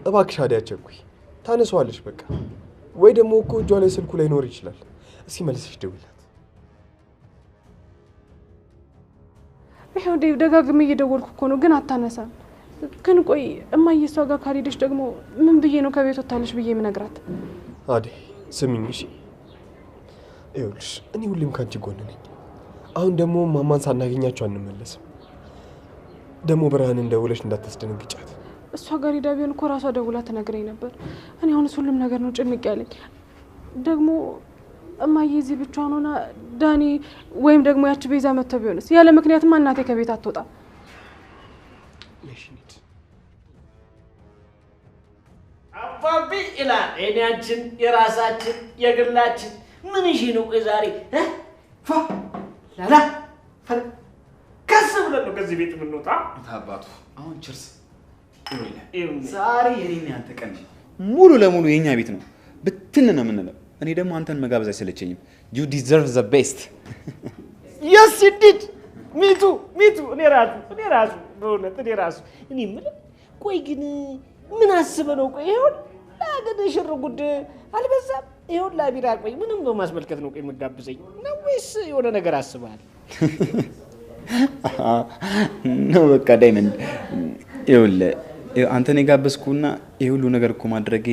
እባክሽ አደይ አትቸኩይ። ታነሳዋለሽ በቃ። ወይ ደግሞ እኮ እጇ ላይ ስልኩ ላይ ኖር ይችላል። እስኪ መልሰሽ ደውይላት። ይሄው ዴቭ ደጋግሜ እየደወልኩ እኮ ነው ግን አታነሳም። ግን ቆይ እማዬ እሷ ጋር ካልሄደች ደግሞ ምን ብዬ ነው ከቤት ወጣለሽ ብዬ የምነግራት? አደይ ስሚኝ እሺ። ይኸውልሽ እኔ ሁሌም ካንቺ ጎን ነኝ። አሁን ደግሞ ማማን ሳናገኛቸው አንመለስም። ደግሞ ብርሃንን ደውለሽ እንዳታስደነግጫት። እሷ ጋር ሄዳ ቢሆን እኮ ራሷ ደውላ ትነግረኝ ነበር። እኔ አሁንስ ሁሉም ነገር ነው ጭንቅ ያለኝ። ደግሞ እማዬ እዚህ ብቻዋን ሆና ዳኒ ወይም ደግሞ ያቺ ቤዛ መጥተው ቢሆንስ? ያለ ምክንያትማ እናቴ ከቤት አትወጣም። አባቢ ይላል እኛችን የራሳችን የግላችን ምን እሺ ነው ዛሬ ላላ ከስ ብለን ነው ከዚህ ቤት የምንወጣ። አባቱ አሁን ችርስ ዛሬ የኔና ያንተ ቀን ሙሉ ለሙሉ የኛ ቤት ነው። ብትን ነው የምንለው። እኔ ደግሞ አንተን መጋበዝ አይሰለቸኝም። you deserve the best yes you did me too እኔ ራሱ በእውነት እኔ ራሱ እኔ ምን ቆይ ግን ምን አስበህ ነው? ቆይ ይሁን ላገደ ሽር ጉድ አልበዛም? ይሁን ላቢራ ቆይ ምንም በማስመልከት ነው ቆይ መጋብዘኝ ነው ወይስ የሆነ ነገር አስበሃል? ነው በቃ ዳይመንድ ይኸውልህ አንተን የጋበዝኩና ይሄ ሁሉ ነገር እኮ ማድረጌ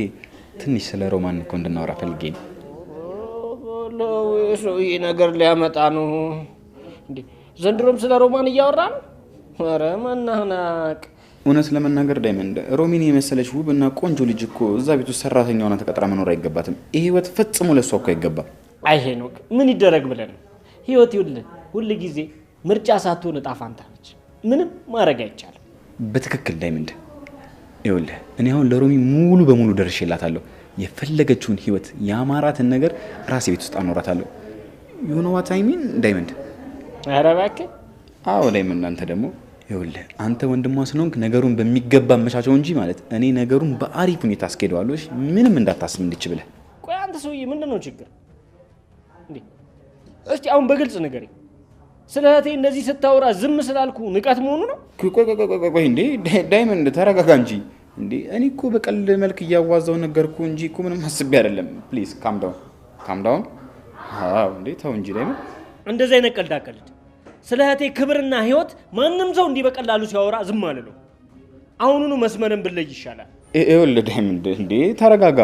ትንሽ ስለ ሮማን እኮ እንድናወራ ፈልጌ ነው። ይሄ ነገር ሊያመጣ ነው እንዴ? ዘንድሮም ስለ ሮማን እያወራ ነው? ኧረ መናናቅ። እውነት ለመናገር ዳይመንድ ሮሚን የመሰለች ውብና ቆንጆ ልጅ እኮ እዛ ቤት ውስጥ ሰራተኛ ሆና ተቀጥራ መኖር አይገባትም። ይሄ ህይወት ፈጽሞ ለሷ እኮ አይገባም። አይ ሄኖክ ምን ይደረግ ብለን ህይወት ሁሉ ጊዜ ምርጫ ሳትሆን እጣ ፋንታ ነች። ምንም ማድረግ አይቻልም። በትክክል ዳይመንድ ይኸውልህ እኔ አሁን ለሮሚ ሙሉ በሙሉ ደርሼላታለሁ። የፈለገችውን ህይወት ያማራትን ነገር ራሴ ቤት ውስጥ አኖራታለሁ። you know what I mean ዳይመንድ? ኧረ እባክህ። አዎ ዳይመንድ አንተ ደግሞ ይኸውልህ አንተ ወንድሟ ስለሆንክ ነገሩን በሚገባ መቻቸው እንጂ ማለት እኔ ነገሩን በአሪፍ ሁኔታ አስኬደዋለሁ። እሺ ምንም እንዳታስብ እንድትችል። ቆይ አንተ ሰውዬ ምንድነው ችግር እንዴ? እስቲ አሁን በግልጽ ንገረኝ። ስለ እህቴ እንደዚህ ስታወራ ዝም ስላልኩ ንቀት መሆኑ ነው? ቆይ እንዴ ዳይመንድ ተረጋጋ እንጂ እንዴ። እኔ እኮ በቀልድ መልክ እያዋዛው ነገርኩ እንጂ እኮ ምንም አስቤ አይደለም። ፕሊዝ ካም ዳውን። አዎ እንዴ ተው እንጂ ዳይመንድ እንደዛ አይነት ቀልድ አቀልድ። ስለ እህቴ ክብርና ህይወት ማንም ሰው እንዲህ በቀላሉ ሲያወራ ዝም አልለው። አሁኑኑ መስመርን ብለይ ይሻላል። ይኸውልህ ዳይመንድ እንዴ ተረጋጋ።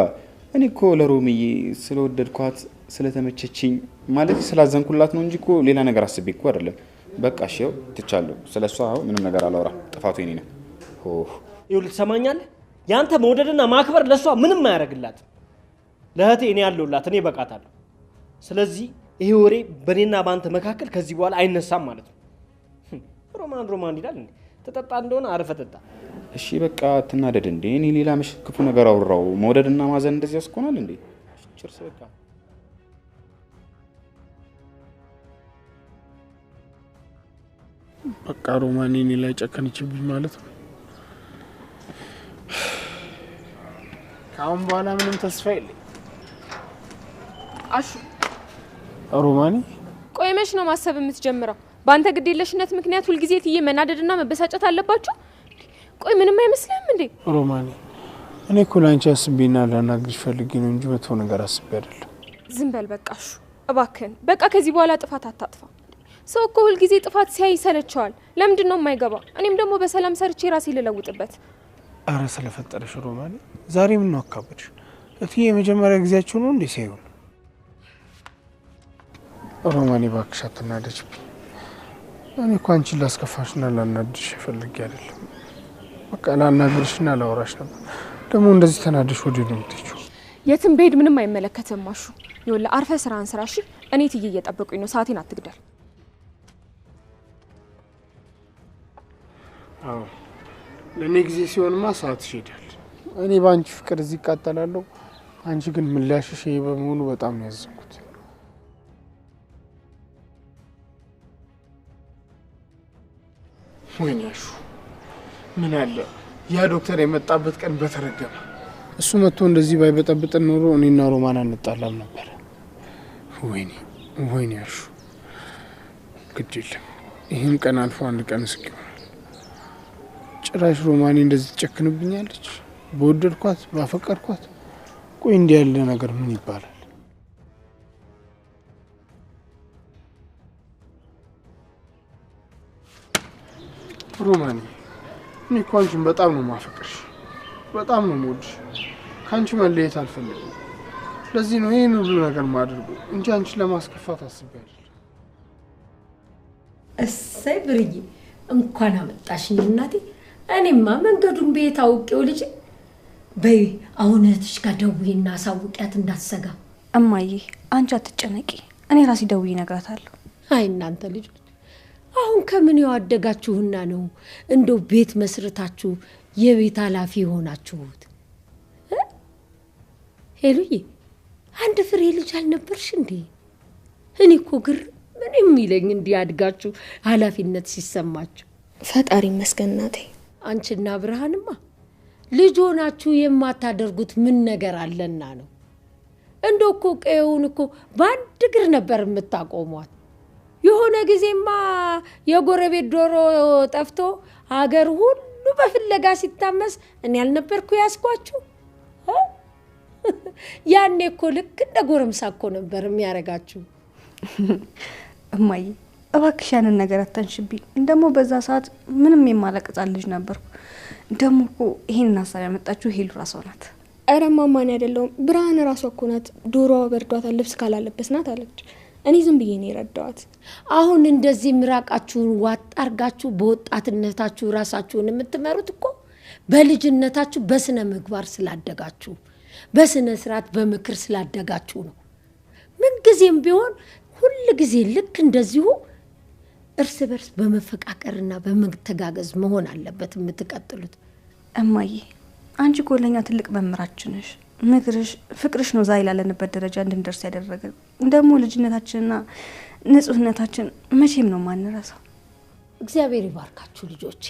እኔ እኮ ለሮሚዬ ስለወደድኳት ስለተመቸችኝ ማለት ስላዘንኩላት ነው እንጂ እኮ ሌላ ነገር አስቤ እኮ አይደለም። በቃ እሺ ትቻለሁ። ስለሷ ምንም ነገር አላወራም። ጥፋቱ የኔ ነው። ይኸውልህ ትሰማኛለህ? ያንተ መውደድና ማክበር ለሷ ምንም አያደርግላትም። ለእህቴ እኔ ያለሁላት እኔ በቃታለሁ። ስለዚህ ይሄ ወሬ በእኔና በአንተ መካከል ከዚህ በኋላ አይነሳም ማለት ነው። ሮማን ይላል እንዴ? ተጠጣ እንደሆነ አርፈ ተጣ። እሺ በቃ ትናደድ እንዴ? እኔ ሌላ ምሽ ክፉ ነገር አወራው? መውደድና ማዘን እንደዚህ ያስኮናል እንዴ? ጭርስ በቃ ሮማን እኔ ላይ ጨከነችብኝ ማለት ነው። ካሁን በኋላ ምንም ተስፋ የለኝ። አሹ ሮማኒ ቆይ መች ነው ማሰብ የምትጀምረው? በአንተ ግዴለሽነት ምክንያት ሁልጊዜ ትዬ መናደድና መበሳጨት አለባችሁ? ቆይ ምንም አይመስልም እንዴ? ሮማኒ እኔ እኮ ላንቺ አስቤና ላናግርሽ ፈልጌ ነው እንጂ መጥፎ ነገር አስቤ አይደለም። ዝም በል በቃ አሹ እባክህን። በቃ ከዚህ በኋላ ጥፋት አታጥፋ። ሰው እኮ ሁልጊዜ ጥፋት ሲያይ ይሰለቸዋል። ለምንድን ነው የማይገባ? እኔም ደግሞ በሰላም ሰርቼ ራሴ ልለውጥበት። አረ ስለፈጠረሽ ሮማኒ ዛሬ ምን ነው አካበድሽ? እትዬ የመጀመሪያ ጊዜያችሁ ነው እንዴ ሲያዩ? ሮማኒ እባክሽ አትናደጅብኝ። እኔ እኮ አንቺን ላስከፋሽና ላናድሽ ፈልጌ አይደለም። በቃ ላናግርሽና ላወራሽ ነበር። ደግሞ እንደዚህ ተናደሽ ወደ ነው የምትሄጂው? የትም ብሄድ ምንም አይመለከትም አሹ። ይኸውልህ አርፈህ ስራህን ስራ እሺ? እኔ ትዬ እየጠበቁኝ ነው። ሰዓቴን አትግደል። አዎ ለኔ ጊዜ ሲሆንማ ሰዓት ይሄዳል። እኔ ባንቺ ፍቅር እዚህ እቃጠላለሁ። አንቺ ግን ምላሽሽ ይሄ በመሆኑ በጣም ነው ያዘንኩት። ወይኔ አሹ ምን አለ ያ ዶክተር የመጣበት ቀን በተረገመ። እሱ መጥቶ እንደዚህ ባይበጠብጥን ኖሮ እኔና ሮማን አንጣላም ነበር። ወይኔ አሹ ግድ የለም ይህም ቀን አልፎ አንድ ቀን እስኪሆን ጭራሽ ሮማኒ እንደዚህ ትጨክንብኛለች። በወደድኳት ባፈቀርኳት ቆይ እንዲህ ያለ ነገር ምን ይባላል? ሮማኒ እኔ እኮ አንቺን በጣም ነው ማፈቅርሽ፣ በጣም ነው የምወድሽ። ከአንቺ መለየት አልፈልግም። ለዚህ ነው ይህን ሁሉ ነገር ማድረገው እንጂ አንቺን ለማስከፋት አስቤ አይደለም። እሰይ ብርዬ እንኳን አመጣሽኝ እናቴ። እኔማ መንገዱን ቤት አውቄው ልጅ በይ አሁን እህትሽ ጋር ደውዬና አሳውቂያት እንዳትሰጋ። እማዬ አንቺ አትጨነቂ፣ እኔ ራሴ ደውዬ እነግራታለሁ። አይ እናንተ ልጆች አሁን ከምን ያደጋችሁና ነው እንደው ቤት መስርታችሁ የቤት ኃላፊ ሆናችሁት? ሄሉዬ አንድ ፍሬ ልጅ አልነበርሽ እንዴ? እኔ እኮ ግር ምን የሚለኝ እንዲያድጋችሁ ኃላፊነት ሲሰማችሁ። ፈጣሪ ይመስገን እናቴ። አንቺና ብርሃንማ ልጅ ሆናችሁ የማታደርጉት ምን ነገር አለና ነው? እንደው እኮ ቀየውን እኮ በአንድ እግር ነበር የምታቆሟት። የሆነ ጊዜማ የጎረቤት ዶሮ ጠፍቶ ሀገር ሁሉ በፍለጋ ሲታመስ እኔ ያልነበርኩ ያስኳችሁ? ያኔ እኮ ልክ እንደ ጎረምሳ እኮ ነበር የሚያረጋችሁ። እማዬ እባክሽ ያንን ነገር አታንሽብኝ። ደግሞ በዛ ሰዓት ምንም የማላቀጻል ልጅ ነበርኩ። ደግሞ እኮ ይሄንን ሀሳብ ያመጣችሁ ሄሉ ራሷ ናት። ኧረ ማማን አይደለም ብርሃን ራሷ እኮ ናት። ዶሮዋ በርዷታል ልብስ ካላለበስናት አለች። እኔ ዝም ብዬ ነው የረዳኋት። አሁን እንደዚህ ምራቃችሁን ዋጥ አርጋችሁ በወጣትነታችሁ ራሳችሁን የምትመሩት እኮ በልጅነታችሁ በስነ ምግባር ስላደጋችሁ፣ በስነ ስርዓት በምክር ስላደጋችሁ ነው። ምን ጊዜም ቢሆን ሁሉ ጊዜ ልክ እንደዚሁ እርስ በርስ በመፈቃቀርና በመተጋገዝ መሆን አለበት የምትቀጥሉት። እማዬ አንቺ እኮ ለኛ ትልቅ መምህራችን ነሽ። ምክርሽ ፍቅርሽ ነው ዛሬ ላለንበት ደረጃ እንድንደርስ ያደረገን። ደግሞ ልጅነታችንና ንጹህነታችን መቼም ነው ማንረሳው። እግዚአብሔር ይባርካችሁ ልጆቼ።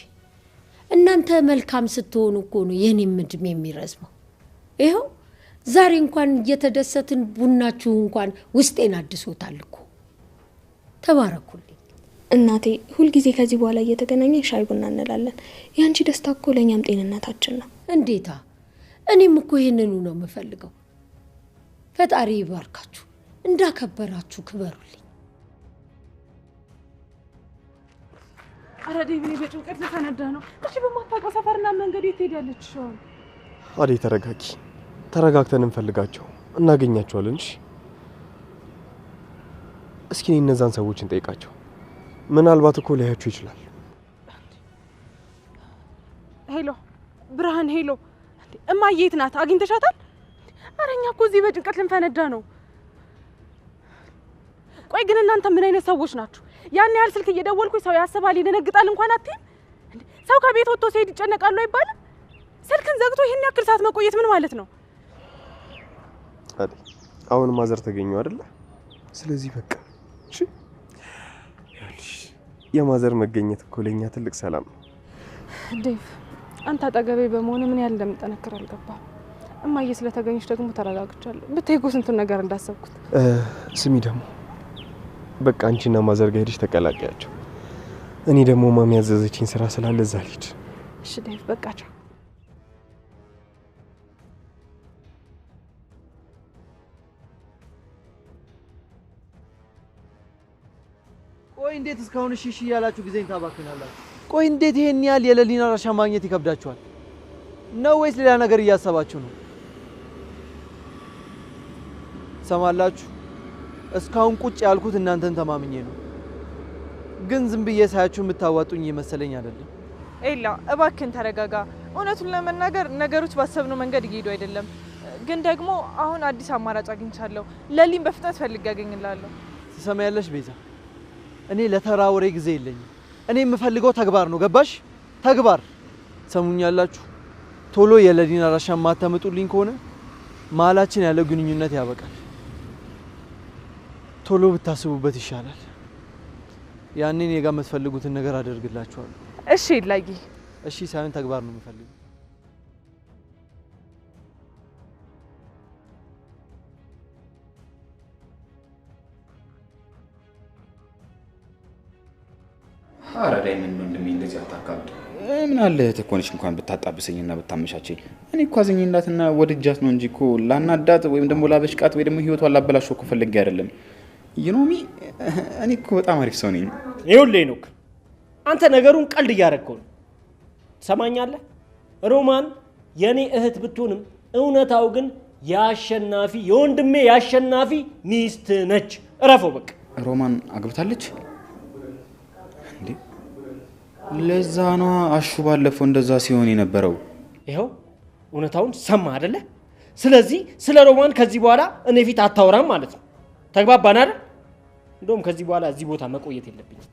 እናንተ መልካም ስትሆኑ እኮ ነው የኔም እድሜ የሚረዝመው። ይኸው ዛሬ እንኳን እየተደሰትን ቡናችሁ እንኳን ውስጤን አድሶታል እኮ። ተባረኩልኝ እናቴ። ሁልጊዜ ከዚህ በኋላ እየተገናኘ ሻይ ቡና እንላለን። ያንቺ ደስታ እኮ ለኛም ጤንነታችን ነው። እንዴታ እኔም እኮ ይሄንኑ ነው የምፈልገው። ፈጣሪ ይባርካችሁ፣ እንዳከበራችሁ ክበሩልኝ። አረ ዴቪ በጭንቀት ተነዳ ነው። እሺ በማታውቀው ሰፈርና መንገድ የት ሄዳለች? ሻው አዴ ተረጋጊ። ተረጋግተን እንፈልጋቸው እናገኛቸዋለን። እሺ እስኪ እነዛን ሰዎች እንጠይቃቸው። ምናልባት እኮ ሊያያቸው ይችላል። ሄሎ ብርሃን፣ ሄሎ እማዬ የት ናት? አግኝተሻታል? አረ እኛ እኮ እዚህ በጭንቀት ልንፈነዳ ነው። ቆይ ግን እናንተ ምን አይነት ሰዎች ናችሁ? ያን ያህል ስልክ እየደወልኩኝ ሰው ያስባል ይደነግጣል እንኳን አትይም? ሰው ከቤት ወጥቶ ሲሄድ ይጨነቃሉ አይባልም? ስልክን ዘግቶ ይሄን ያክል ሰዓት መቆየት ምን ማለት ነው? አሁን ማዘር ተገኙ አይደለ? ስለዚህ በቃ እሺ። የማዘር መገኘት እኮ ለኛ ትልቅ ሰላም ነው። ዴቭ አንተ አጠገቤ በመሆን ምን ያህል እንደምጠነክር አልገባም። እማዬ ስለተገኘች ደግሞ ተረጋግቻለሁ። ብታይ እኮ ስንቱን ነገር እንዳሰብኩት። ስሚ ደግሞ በቃ አንቺና ማዘር ጋር ሄደሽ ተቀላቀያቸው። እኔ ደግሞ ማሚ ያዘዘችኝ ስራ ስላለ እዛ ልሂድ። እሺ ዴቭ በቃ ቻው። ቆይ እንዴት እስካሁን እሺ ያላችሁ ጊዜን ታባክናላችሁ? ቆይ እንዴት ይሄን ያህል የለሊና ራሻ ማግኘት ይከብዳችኋል ነው ወይስ ሌላ ነገር እያሰባችሁ ነው? ሰማላችሁ? እስካሁን ቁጭ ያልኩት እናንተን ተማምኜ ነው። ግን ዝም ብዬ ሳያችሁ የምታዋጡኝ እየመሰለኝ አይደለም። ኤላ እባክን ተረጋጋ። እውነቱን ለመናገር ነገሮች ባሰብነው መንገድ እየሄዱ አይደለም። ግን ደግሞ አሁን አዲስ አማራጭ አግኝቻለሁ። ለሊን በፍጥነት ፈልጌ ያገኝላለሁ። ትሰማያለሽ ቤዛ? እኔ ለተራ ወሬ ጊዜ የለኝም። እኔ የምፈልገው ተግባር ነው። ገባሽ? ተግባር። ሰሙኛላችሁ? ቶሎ የለሊን አራሻ ማታመጡልኝ ከሆነ መሀላችን ያለው ግንኙነት ያበቃል። ቶሎ ብታስቡበት ይሻላል። ያኔ እኔ ጋር የምትፈልጉትን ነገር አደርግላችኋለሁ። እሺ ይላጊ። እሺ ሳይሆን ተግባር ነው የምፈልገው። አረ ላይ ምን እንደዚህ አታካብዱ። ምን አለ ተኮንሽ እንኳን ብታጣብሰኝና ብታመቻቸኝ። እኔ እኮ አዘኝላትና ወድጃት ነው እንጂ እኮ ላናዳት ወይም ደግሞ ላበሽቃት ወይ ደግሞ ህይወቷን ላበላሽው እኮ ፈልጌ አይደለም። ይኖሚ እኔ እኮ በጣም አሪፍ ሰው ነኝ። ይኸውልህ ነው አንተ ነገሩን ቀልድ እያደረግከው ነው። ትሰማኛለህ? ሮማን የኔ እህት ብትሆንም እውነታው ግን ያሸናፊ የወንድሜ ያሸናፊ ሚስት ነች። እረፈው በቃ። ሮማን አግብታለች እንዴ? ለዛ ነው አሹ ባለፈው እንደዛ ሲሆን የነበረው። ይኸው እውነታውን ሰማ አይደለ? ስለዚህ ስለ ሮማን ከዚህ በኋላ እኔ ፊት አታወራም ማለት ነው። ተግባባን አይደል? እንደውም ከዚህ በኋላ እዚህ ቦታ መቆየት የለብኝም።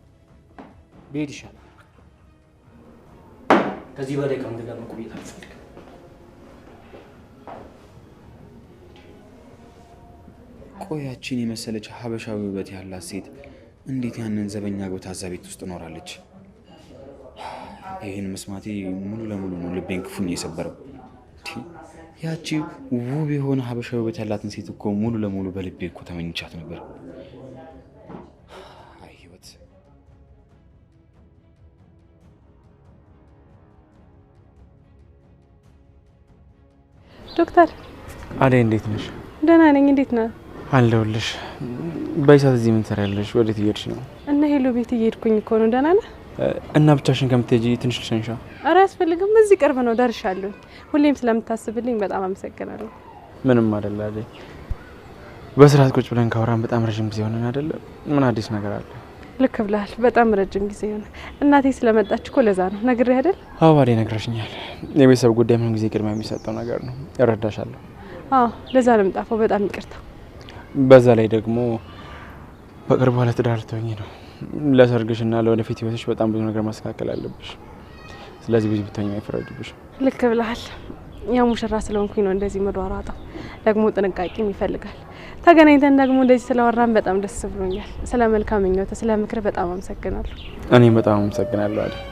ብሄድ ይሻላል። ከዚህ በላይ ከአንተ ጋር መቆየት አልፈልግም። ቆያችን የመሰለች ሀበሻዊ ውበት ያላት ሴት እንዴት ያንን ዘበኛ አግብታ እዛ ቤት ውስጥ ኖራለች? ይህን መስማቴ ሙሉ ለሙሉ ነው ልቤን ክፉኝ የሰበረው። ያቺ ውብ የሆነ ሀበሻዊ ውበት ያላትን ሴት እኮ ሙሉ ለሙሉ በልቤ እኮ ተመኝቻት ነበር። አይ ህይወት። ዶክተር አደይ እንዴት ነሽ? ደህና ነኝ። እንዴት ነህ? አለሁልሽ። በይሳት እዚህ ምን ትሰሪያለሽ? ወዴት እየሄድሽ ነው? እና ሄሎ ቤት እየሄድኩኝ እኮ ነው። ደህና ነህ? እና ብቻሽን ከምትሄጂ ትንሽ ልሸንሻ? ኧረ አያስፈልግም፣ እዚህ ቅርብ ነው፣ ደርሻለሁ። ሁሌም ስለምታስብልኝ በጣም አመሰግናለሁ። ምንም አይደል አደይ። በስርዓት ቁጭ ብለን ካወራን በጣም ረጅም ጊዜ ሆነን አይደለ? ምን አዲስ ነገር አለ? ልክ ብለሃል፣ በጣም ረጅም ጊዜ ሆነ። እናቴ ስለመጣች እኮ ለዛ ነው። ነግሬህ አይደል? አዎ አደይ ነግረሽኛል። የቤተሰብ ጉዳይ ምን ጊዜ ቅድሚያ የሚሰጠው ነገር ነው። እረዳሻለሁ። አዎ ለዛ ነው የምጣፈው። በጣም ይቅርታ። በዛ ላይ ደግሞ በቅርቡ ለትዳር ልትሆኚ ነው። ለሰርግሽና ለወደፊት ህይወትሽ በጣም ብዙ ነገር ማስተካከል አለብሽ። ስለዚህ ብዙ ብትሆኚ አይፈረድብሽ። ልክ ብለሃል። ያው ሙሽራ ስለሆንኩኝ ነው እንደዚህ መሯሯጠው። ደግሞ ጥንቃቄም ይፈልጋል። ተገናኝተን ደግሞ እንደዚህ ስለወራን በጣም ደስ ብሎኛል። ስለ መልካም ምኞት፣ ስለ ምክር በጣም አመሰግናለሁ። እኔም በጣም አመሰግናለሁ አይደል።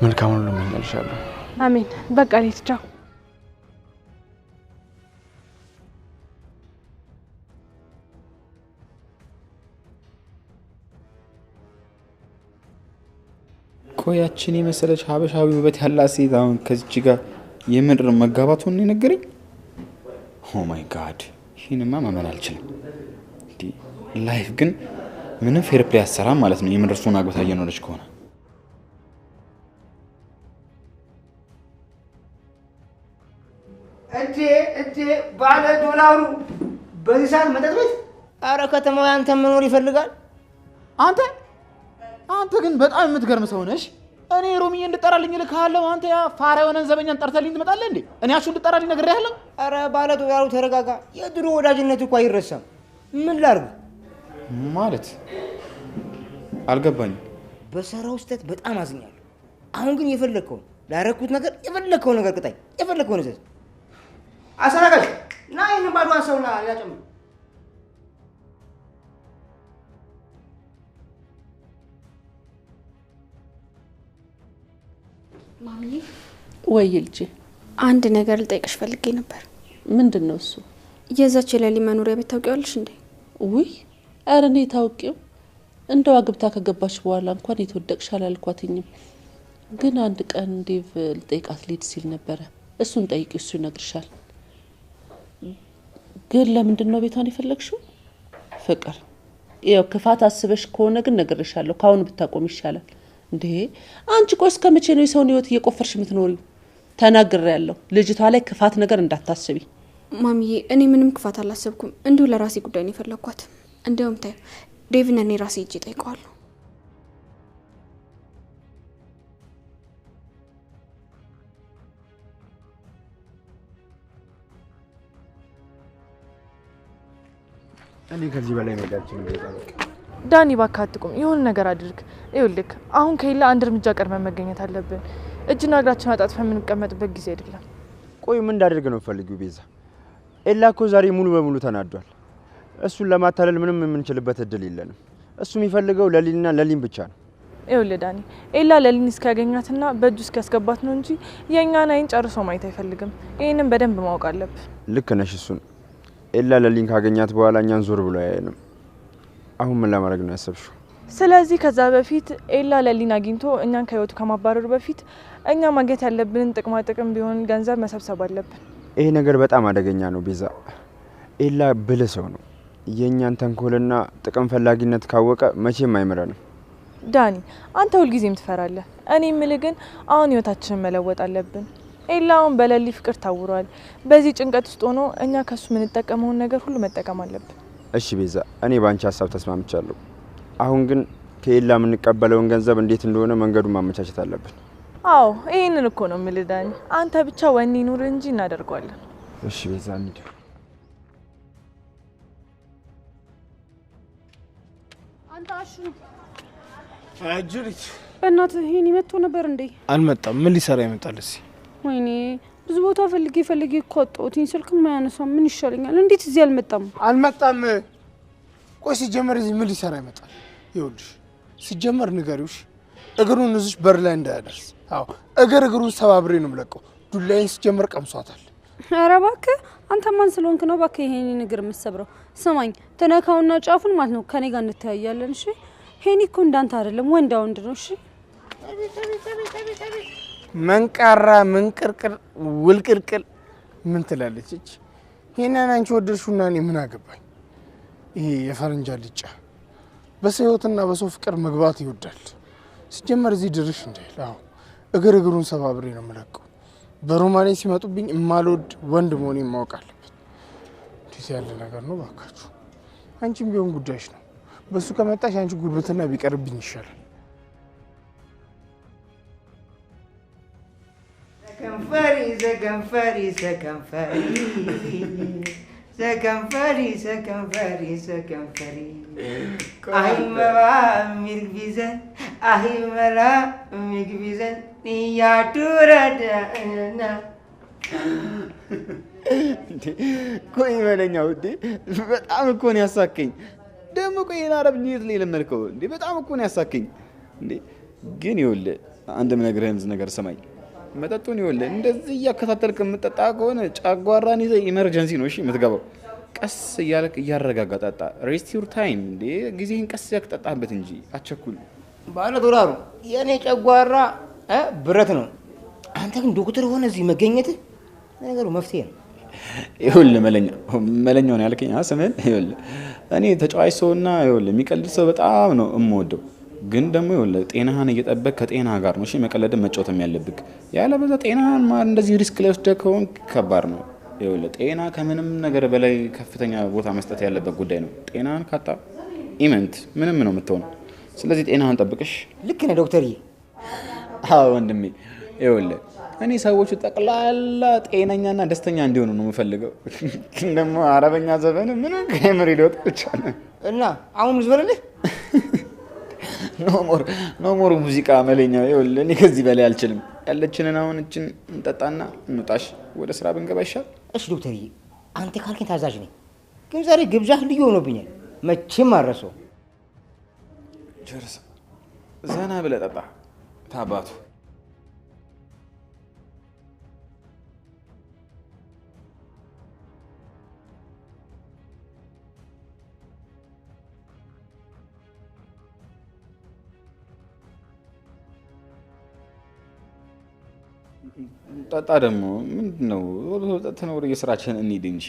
መልካም ሁሉ እመኝልሻለሁ። አሜን። በቃ ልሂድ። ቻው። ቆያችን የመሰለች ሀበሻዊ ውበት ያላት ሴት አሁን ከዚች ጋር የምድር መጋባቱን የነገረኝ። ኦ ማይ ጋድ፣ ይህንማ ማመን አልችልም። ላይፍ ግን ምንም ፌር ፕሌይ አሰራም ማለት ነው። የምድር እሱን አግብታ እየኖረች ከሆነ እጄ ባለ ዶላሩ በዚህ ሰዓት መጠጥ ቤት። አረ ከተማው ያንተ መኖር ይፈልጋል። አንተ ግን በጣም የምትገርም ሰው ነሽ። እኔ ሮሚዬ እንድጠራልኝ ልካለሁ። አንተ ያ ፋራ የሆነን ዘበኛን ጠርተልኝ ትመጣለህ እንዴ? እኔ አሹ እንድጠራልኝ ነግሬሃለሁ። አረ ባለ ዶላሩ ተረጋጋ። የድሮ ወዳጅነት እኮ አይረሳም። ምን ላድርግ ማለት አልገባኝም። በሰራው ስህተት በጣም አዝኛለሁ። አሁን ግን የፈለግከውን ላደረኩት ነገር የፈለግከውን ነገር ቅጣኝ። የፈለግከውን እዘዝ። አሰናቀል ና ይህን ባዶ አንሰውና ያጨምር። ማሚዬ ወይ ልጄ፣ አንድ ነገር ልጠይቅሽ ፈልጌ ነበር። ምንድን ነው እሱ? የዛች የሌሊ መኖሪያ ቤት ታውቂዋለሽ እንዴ? ውይ ኧረ እኔ ታውቂው እንደው አግብታ ከገባች በኋላ እንኳን የተወደቅሽ አላልኳትኝም። ግን አንድ ቀን ዴቭ ልጠይቃት ልሂድ ሲል ነበረ። እሱን ጠይቂ፣ እሱ ይነግርሻል። ግን ለምንድን ነው ቤቷን የፈለግሽው? ፍቅር ያው ክፋት አስበሽ ከሆነ ግን ነግርሻለሁ፣ ካሁን ብታቆም ይሻላል። እንዴ አንቺ ቆይ እስከ መቼ ነው የሰውን ህይወት እየቆፈርሽ የምትኖሪው? ተናግሬያለሁ፣ ልጅቷ ላይ ክፋት ነገር እንዳታስቢ። ማሚዬ እኔ ምንም ክፋት አላሰብኩም። እንዲሁ ለራሴ ጉዳይ ነው የፈለኳት። እንደውም ታዩ ዴቭን እኔ ራሴ እጄ ጠይቀዋለሁ። እኔ ከዚህ በላይ መጋችን ዳኒ እባክህ አትቁም፣ የሆነ ነገር አድርግ። ይኸውልህ አሁን ከሌላ አንድ እርምጃ ቀድመን መገኘት አለብን። እጅና እግራችን አጣጥፈን የምንቀመጥበት ጊዜ አይደለም። ቆይ ምን እንዳደርግ ነው ፈልጊው? ቤዛ ኤላ እኮ ዛሬ ሙሉ በሙሉ ተናዷል። እሱን ለማታለል ምንም የምንችልበት እድል የለንም። እሱ የሚፈልገው ለሊንና ለሊን ብቻ ነው። ይኸውልህ ዳኒ ኤላ ለሊን እስኪያገኛትና በእጁ እስኪያስገባት ነው እንጂ የእኛን አይን ጨርሶ ማየት አይፈልግም። ይህንን በደንብ ማወቅ አለብህ። ልክ ነሽ። እሱን ኤላ ለሊን ካገኛት በኋላ እኛን ዞር ብሎ አያየንም። አሁን ምን ለማድረግ ነው ያሰብሽው? ስለዚህ ከዛ በፊት ኤላ ለሊን አግኝቶ እኛን ከህይወቱ ከማባረሩ በፊት እኛ ማግኘት ያለብንን ጥቅማ ጥቅም ቢሆን ገንዘብ መሰብሰብ አለብን። ይሄ ነገር በጣም አደገኛ ነው ቤዛ። ኤላ ብልህ ሰው ነው። የኛን ተንኮልና ጥቅም ፈላጊነት ካወቀ መቼም አይምረንም። ዳኒ አንተ ሁልጊዜም ትፈራለህ። እኔ የምልህ ግን አሁን ህይወታችንን መለወጥ አለብን። ኤላውን በለሊ ፍቅር ታውሯል። በዚህ ጭንቀት ውስጥ ሆኖ እኛ ከሱ የምንጠቀመውን ነገር ሁሉ መጠቀም አለብን። እሺ ቤዛ፣ እኔ ባንቺ ሀሳብ ተስማምቻለሁ። አሁን ግን ከኤላ የምንቀበለውን ገንዘብ እንዴት እንደሆነ መንገዱን ማመቻቸት አለብን። አዎ ይሄንን እኮ ነው የምልህ ዳኒ። አንተ ብቻ ወኔ ኑር እንጂ እናደርገዋለን። እሺ ቤዛ እንሂድ። አንተ አሹ አጅሪት በእናትህ ይሄን ይመጣ ነበር እንዴ? አልመጣም። ምን ሊሰራ ይመጣል? እሺ ወይኔ ብዙ ቦታ ፈልጌ እኮ አጣሁትኝ። ስልክም ማያነሳም። ምን ይሻለኛል? እንዴት እዚህ አልመጣም? አልመጣም። ቆይ ሲጀመር እዚህ ምን ሊሰራ ይመጣል? ይኸውልሽ ሲጀመር ንገሪውሽ እግሩን እዚህ በር ላይ እንዳያደርስ። አዎ እግሩን ሰባብሬ ነው የምለቀው። ዱላዬን ሲጀመር ቀምሷታል። ኧረ እባክህ አንተ ማን ስለሆንክ ነው እባክህ ይሄን እግር የምትሰብረው? ስማኝ ተነካውና ጫፉን ማለት ነው ከኔ ጋር እንተያያለን። እሺ ሄኒ እኮ እንዳንተ አይደለም፣ ወንዳ ወንድ ነው። እሺ መንቃራ መንቅርቅር ውልቅርቅል ምን ትላለች እቺ? ሄናን አንቺ ወደድሽውና እኔ ምን አገባኝ? ይሄ የፈረንጅ ልጫ በሰው ህይወትና በሰው ፍቅር መግባት ይወዳል። ሲጀመር እዚህ ድርሽ እንዳይል። አዎ እግሩን ሰባብሬ ነው የምለቀው። በሮማኔ ሲመጡብኝ የማልወድ ወንድ መሆኔን ማወቅ አለበት። እንዴት ያለ ነገር ነው ባካችሁ! አንቺም ቢሆን ጉዳይሽ ነው። በሱ ከመጣሽ አንቺ ጉልበትና ቢቀርብኝ ይሻላል። አይመባ ሚርቢዘን አይመላ ሚግቢዘን ያዱረዳና ቆይ በለኛ ውዴ፣ በጣም እኮ ነው ያሳከኝ። ደግሞ ቆይ አረብ ኒት ላይ ለመልከው እንዴ፣ በጣም እኮ ነው ያሳከኝ እንዴ። ግን ይኸውልህ አንድም ነገርህን ነገር ሰማኝ። መጠጡን ይኸውልህ እንደዚህ እያከታተልክ የምትጠጣ ከሆነ ጨጓራን ይዘህ ኢመርጀንሲ ነው እሺ የምትገባው። ቀስ እያልክ እያረጋጋ ጠጣ። ሬስት ዩር ታይም እንዴ፣ ጊዜህን ቀስ እያልክ ጠጣበት እንጂ አትቸኩል። ባለ ዶላሩ የኔ ጨጓራ ብረት ነው። አንተ ግን ዶክተር ሆነ እዚህ መገኘት ነገሩ መፍትሄ ነው። ይኸውልህ መለኛው ነው ያልከኝ ስምህን። ይኸውልህ እኔ ተጫዋች ሰውና ይኸውልህ የሚቀልድ ሰው በጣም ነው የምወደው። ግን ደግሞ ይኸውልህ ጤናህን እየጠበቅ ከጤና ጋር ነው እሺ መቀለድን መጫወትም ያለብህ። ያለበዛ ጤናህን ማለት እንደዚህ ሪስክ ላይ ወስደህ ከሆንክ ከባድ ነው። ይኸውልህ ጤና ከምንም ነገር በላይ ከፍተኛ ቦታ መስጠት ያለበት ጉዳይ ነው። ጤናህን ካጣ ኢመንት ምንም ነው የምትሆነው። ስለዚህ ጤናህን ጠብቅሽ። ልክ ነህ ዶክተርዬ። አዎ ወንድሜ፣ ይኸውልህ እኔ ሰዎቹ ጠቅላላ ጤነኛና ደስተኛ እንዲሆኑ ነው የምፈልገው። ደግሞ አረበኛ ዘፈን ምንም ከመሪ ሊወጥ ብቻ ነው እና አሁን ዝበለልህ ኖ ሞር ሙዚቃ መለኛ። ይኸውልህ እኔ ከዚህ በላይ አልችልም። ያለችንን አሁን እችን እንጠጣና እንውጣሽ፣ ወደ ስራ ብንገባ ይሻል። እሺ ዶክተርዬ፣ አንተ ካልከኝ ታዛዥ ነኝ። ግን ዛሬ ግብዣህ ልዩ ሆኖብኛል። መቼም አረሰው። ጀርስ ዘና ብለህ ጠጣ ታባቱ። ጠጣ ደግሞ ምንድን ነው? ጠጥተን ወደ የስራችን እንሂድ እንጂ።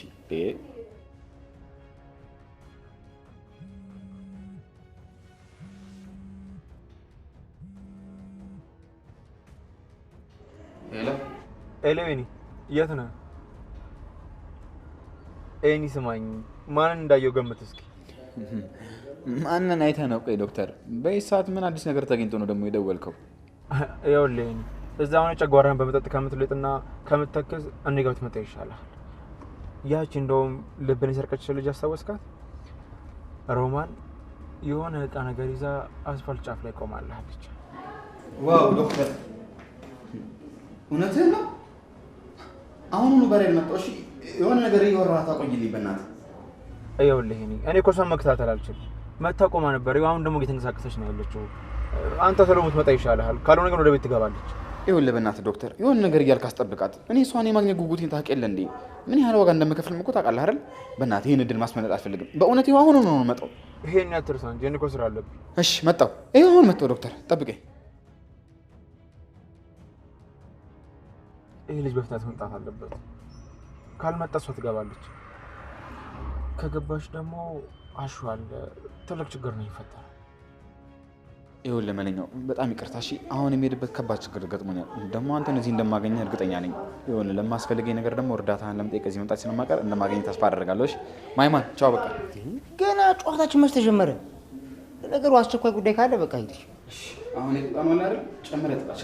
ሄሎ ኤኒ፣ የት ነህ? ኤኒ ስማኝ፣ ማንን እንዳየው ገምት እስኪ። ማንን አይተህ ነው? ቆይ ዶክተር፣ በዚህ ሰዓት ምን አዲስ ነገር ተገኝቶ ነው ደግሞ የደወልከው? ይኸውልህ ኤኒ፣ እዛ ሆነ ጨጓራህን በመጠጥ ከምትልጥና ከምትተክዝ እኔ ጋር ብትመጣ ይሻላል። ያቺ እንደውም ልብን የሰርቀች ልጅ አስታወስካት? ሮማን የሆነ እቃ ነገር ይዛ አስፋልት ጫፍ ላይ ቆማለች። ዋው ዶክተር፣ እውነትህን ነው? አሁኑኑ በሬድ መጣሁ። እሺ የሆነ ነገር እያወራህ ታቆይልኝ በእናትህ። ይኸውልህ እኔ እኮ እሷን መከታተል አልችልም። መታ ቆማ ነበር። አሁን ደግሞ እየተንቀሳቀሰች ነው ያለችው። አንተ ቶሎ ብትመጣ ይሻልሃል፣ ካልሆነ ግን ወደ ቤት ትገባለች። ይኸውልህ በእናትህ ዶክተር የሆነ ነገር እያልክ አስጠብቃት። እኔ እሷን የማግኘት ጉጉቴን ታውቅ የለ እንዴ? ምን ያህል ዋጋ እንደምከፍልም እኮ ታውቃለህ አይደል? በእናትህ ይህን እድል ማስመለጥ አልፈልግም። በእውነት ይኸው አሁን ነው መጣው። ይሄን ያትርሳ እንጂ እኔ እኮ ስራ አለብኝ። እሺ መጣው። ይኸው አሁን መጣው። ዶክተር ጠብቀኝ። ይሄ ልጅ በፍጥነት መምጣት አለበት። ካልመጣ እሷ ትገባለች። ከገባሽ ደግሞ አሹ አለ። ትልቅ ችግር ነው ይፈጠራል። ይኸውልህ መለኛው በጣም ይቅርታ እሺ። አሁን የሚሄድበት ከባድ ችግር ገጥሞኛል። ደግሞ አንተን እዚህ እንደማገኘህ እርግጠኛ ነኝ። ይኸውልህ ለማስፈልገኝ ነገር ደግሞ እርዳታህን ለመጠየቅ እዚህ መምጣት ስለማቀር እንደማገኘህ ተስፋ አደርጋለሁ። እሺ ማይማን ቻው። በቃ ገና ጨዋታችን መች ተጀመረ? ነገሩ አስቸኳይ ጉዳይ ካለ በቃ ሂድ። አሁን የጠጣነው አይደል? ጨምረህ ጠጣ።